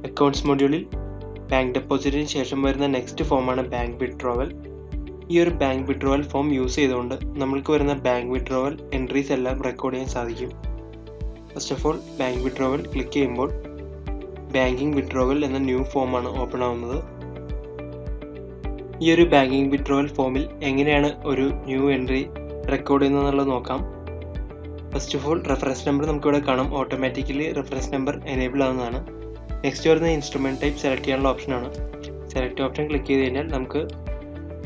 Accounts മൊഡ്യൂളിൽ bank ഡെപ്പോസിറ്റിന് ശേഷം വരുന്ന നെക്സ്റ്റ് ഫോമാണ് ബാങ്ക് വിഡ്രോവൽ. ഈ ഒരു ബാങ്ക് വിഡ്രോവൽ ഫോം യൂസ് ചെയ്തുകൊണ്ട് നമ്മൾക്ക് വരുന്ന ബാങ്ക് വിഡ്രോവൽ എൻട്രീസ് എല്ലാം റെക്കോർഡ് ചെയ്യാൻ സാധിക്കും. First of all bank withdrawal click ചെയ്യുമ്പോൾ ബാങ്കിങ് വിഡ്രോവൽ എന്ന ന്യൂ ഫോമാണ് ഓപ്പൺ ആവുന്നത്. ഈ ഒരു ബാങ്കിങ് വിഡ്രോവൽ ഫോമിൽ എങ്ങനെയാണ് ഒരു ന്യൂ എൻട്രി റെക്കോർഡ് ചെയ്യുന്നതെന്നുള്ളത് നോക്കാം. First of all reference number നമുക്കിവിടെ കാണാം. ഓട്ടോമാറ്റിക്കലി റെഫറൻസ് നമ്പർ എനേബിൾ ആവുന്നതാണ്. നെക്സ്റ്റ് വരുന്ന ഇൻസ്ട്രുമെൻറ്റ് ടൈപ്പ് സെലക്ട് ചെയ്യാനുള്ള ഓപ്ഷനാണ്. സെലക്ട് ഓപ്ഷൻ ക്ലിക്ക് ചെയ്ത് കഴിഞ്ഞാൽ നമുക്ക്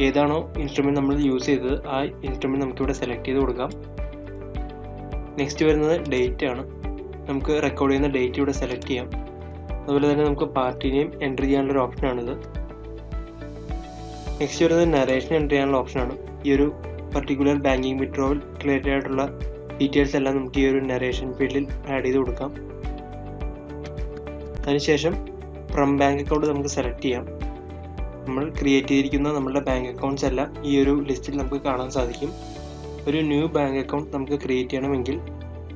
ഏതാണോ ഇൻസ്ട്രുമെൻറ്റ് നമ്മൾ യൂസ് ചെയ്തത് ആ ഇൻസ്ട്രുമെൻറ്റ് നമുക്കിവിടെ സെലക്ട് ചെയ്ത് കൊടുക്കാം. നെക്സ്റ്റ് വരുന്നത് ഡേറ്റ് ആണ്. നമുക്ക് റെക്കോർഡ് ചെയ്യുന്ന ഡേറ്റ് ഇവിടെ സെലക്ട് ചെയ്യാം. അതുപോലെ തന്നെ നമുക്ക് പാർട്ടി നെയിം എൻ്റർ ചെയ്യാനുള്ളൊരു ഓപ്ഷനാണിത്. നെക്സ്റ്റ് വരുന്നത് നരേഷൻ എൻ്റർ ചെയ്യാനുള്ള ഓപ്ഷനാണ്. ഈ ഒരു പർട്ടിക്കുലർ ബാങ്കിങ് വിഡ്രോവൽ റിലേറ്റഡ് ആയിട്ടുള്ള ഡീറ്റെയിൽസ് എല്ലാം നമുക്ക് ഈ ഒരു നരേഷൻ ഫീൽഡിൽ ആഡ് ചെയ്ത് കൊടുക്കാം. അതിനുശേഷം ഫ്രം ബാങ്ക് അക്കൗണ്ട് നമുക്ക് സെലക്ട് ചെയ്യാം. നമ്മൾ ക്രിയേറ്റ് ചെയ്തിരിക്കുന്ന നമ്മുടെ ബാങ്ക് അക്കൗണ്ട്സ് എല്ലാം ഈ ഒരു ലിസ്റ്റിൽ നമുക്ക് കാണാൻ സാധിക്കും. ഒരു ന്യൂ ബാങ്ക് അക്കൗണ്ട് നമുക്ക് ക്രിയേറ്റ് ചെയ്യണമെങ്കിൽ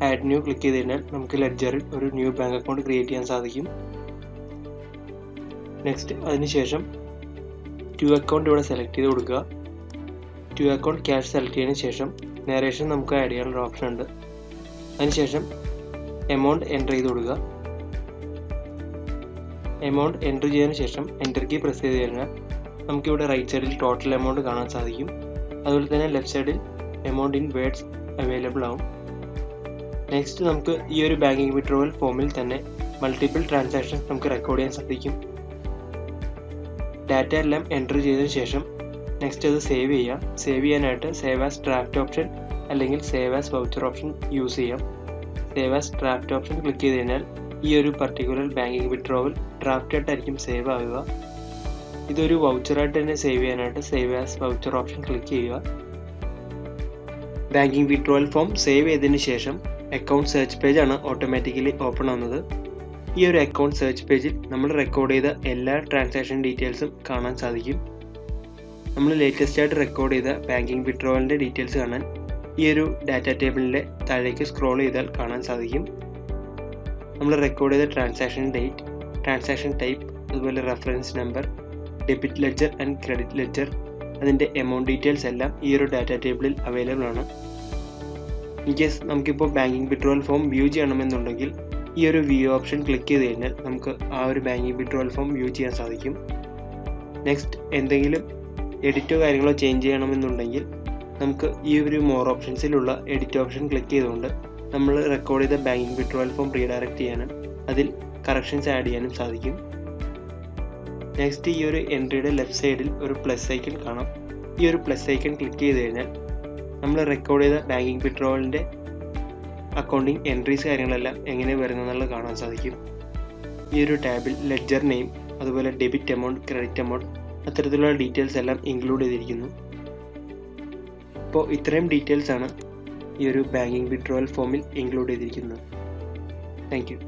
ആഡ് ന്യൂ ക്ലിക്ക് ചെയ്ത് കഴിഞ്ഞാൽ നമുക്ക് ലെഡ്ജറിൽ ഒരു ന്യൂ ബാങ്ക് അക്കൗണ്ട് ക്രിയേറ്റ് ചെയ്യാൻ സാധിക്കും. നെക്സ്റ്റ് അതിനുശേഷം ടു അക്കൗണ്ട് ഇവിടെ സെലക്ട് ചെയ്ത് കൊടുക്കുക. ടു അക്കൗണ്ട് ക്യാഷ് സെലക്ട് ചെയ്തതിന് ശേഷം നരേഷൻ നമുക്ക് ആഡ് ചെയ്യാനുള്ള ഓപ്ഷൻ ഉണ്ട്. അതിനുശേഷം എമൗണ്ട് എൻ്റർ ചെയ്ത് കൊടുക്കുക. എമൗണ്ട് എൻ്റർ ചെയ്തതിന് ശേഷം എൻ്റർ കീ പ്രസ് ചെയ്ത് കഴിഞ്ഞാൽ നമുക്കിവിടെ റൈറ്റ് സൈഡിൽ ടോട്ടൽ എമൗണ്ട് കാണാൻ സാധിക്കും. അതുപോലെ തന്നെ ലെഫ്റ്റ് സൈഡിൽ എമൗണ്ട് ഇൻ വേർഡ്സ് അവൈലബിൾ ആവും. നെക്സ്റ്റ് നമുക്ക് ഈ ഒരു ബാങ്കിങ് വിഡ്രോവൽ ഫോമിൽ തന്നെ മൾട്ടിപ്പിൾ ട്രാൻസാക്ഷൻസ് നമുക്ക് റെക്കോർഡ് ചെയ്യാൻ സാധിക്കും. ഡാറ്റ എല്ലാം എൻ്റർ ചെയ്തതിന് ശേഷം നെക്സ്റ്റ് അത് സേവ് ചെയ്യാം. സേവ് ചെയ്യാനായിട്ട് സേവ് ആസ് ഡ്രാഫ്റ്റ് ഓപ്ഷൻ അല്ലെങ്കിൽ save as voucher option use ചെയ്യാം. Save as draft option click ചെയ്ത് കഴിഞ്ഞാൽ ഈ ഒരു പർട്ടിക്കുലർ ബാങ്കിങ് വിഡ്രോവൽ ഡ്രാഫ്റ്റ് ആയിട്ടായിരിക്കും സേവ് ആവുക. ഇതൊരു വൗച്ചറായിട്ട് തന്നെ സേവ് ചെയ്യാനായിട്ട് save as voucher option click ചെയ്യുക. ബാങ്കിങ് വിഡ്രോവൽ ഫോം സേവ് ചെയ്തതിന് ശേഷം അക്കൗണ്ട് സെർച്ച് പേജ് ആണ് ഓട്ടോമാറ്റിക്കലി ഓപ്പൺ ആവുന്നത്. ഈ ഒരു അക്കൗണ്ട് സെർച്ച് പേജിൽ നമ്മൾ റെക്കോർഡ് ചെയ്ത എല്ലാ ട്രാൻസാക്ഷൻ ഡീറ്റെയിൽസും കാണാൻ സാധിക്കും. നമ്മൾ ലേറ്റസ്റ്റ് ആയിട്ട് റെക്കോർഡ് ചെയ്ത ബാങ്കിങ് വിഡ്രോവലിൻ്റെ ഡീറ്റെയിൽസ് കാണാൻ ഈ ഒരു ഡാറ്റ ടേബിളിൻ്റെ താഴേക്ക് സ്ക്രോൾ ചെയ്താൽ കാണാൻ സാധിക്കും. നമ്മൾ റെക്കോർഡ് ചെയ്ത ട്രാൻസാക്ഷൻ ഡേറ്റ്, ട്രാൻസാക്ഷൻ ടൈപ്പ്, അതുപോലെ reference number, debit ledger and credit ledger, അതിൻ്റെ എമൗണ്ട് ഡീറ്റെയിൽസ് എല്ലാം ഈ ഒരു ഡാറ്റ ടേബിളിൽ അവൈലബിൾ ആണ്. ഇൻ കേസ് നമുക്കിപ്പോൾ ബാങ്കിങ് വിഡ്രോവൽ ഫോം വ്യൂ ചെയ്യണമെന്നുണ്ടെങ്കിൽ ഈ ഒരു വ്യൂ ഓപ്ഷൻ ക്ലിക്ക് ചെയ്ത് കഴിഞ്ഞാൽ നമുക്ക് ആ ഒരു ബാങ്കിങ് വിഡ്രോവൽ ഫോം വ്യൂ ചെയ്യാൻ സാധിക്കും. നെക്സ്റ്റ് എന്തെങ്കിലും എഡിറ്റോ കാര്യങ്ങളോ ചേഞ്ച് ചെയ്യണമെന്നുണ്ടെങ്കിൽ നമുക്ക് ഈ ഒരു മോർ ഓപ്ഷൻസിലുള്ള എഡിറ്റ് ഓപ്ഷൻ ക്ലിക്ക് ചെയ്തുകൊണ്ട് നമ്മൾ റെക്കോർഡ് ചെയ്ത ബാങ്കിങ് വിഡ്രോവൽ ഫോം റീഡയറക്റ്റ് ചെയ്യാനും അതിൽ കറക്ഷൻസ് ആഡ് ചെയ്യാനും സാധിക്കും. നെക്സ്റ്റ് ഈ ഒരു എൻട്രിയുടെ ലെഫ്റ്റ് സൈഡിൽ ഒരു പ്ലസ് ഐക്കൺ കാണാം. ഈ ഒരു പ്ലസ് ഐക്കൺ ക്ലിക്ക് ചെയ്ത് കഴിഞ്ഞാൽ നമ്മൾ റെക്കോർഡ് ചെയ്ത ബാങ്കിങ് വിഡ്രോവലിൻ്റെ അക്കൗണ്ടിങ് എൻട്രീസ് കാര്യങ്ങളെല്ലാം എങ്ങനെ വരുന്നതെന്നുള്ളത് കാണാൻ സാധിക്കും. ഈ ഒരു ടാബിൽ ലെഡ്ജർ നെയിം, അതുപോലെ ഡെബിറ്റ് എമൗണ്ട്, ക്രെഡിറ്റ് എമൗണ്ട്, അത്തരത്തിലുള്ള ഡീറ്റെയിൽസ് എല്ലാം ഇൻക്ലൂഡ് ചെയ്തിരിക്കുന്നു. അപ്പോൾ ഇത്രയും ഡീറ്റെയിൽസ് ആണ് ഈ ഒരു ബാങ്കിങ് വിഡ്രോവൽ ഫോമിൽ ഇൻക്ലൂഡ് ചെയ്തിരിക്കുന്നത്. Thank you.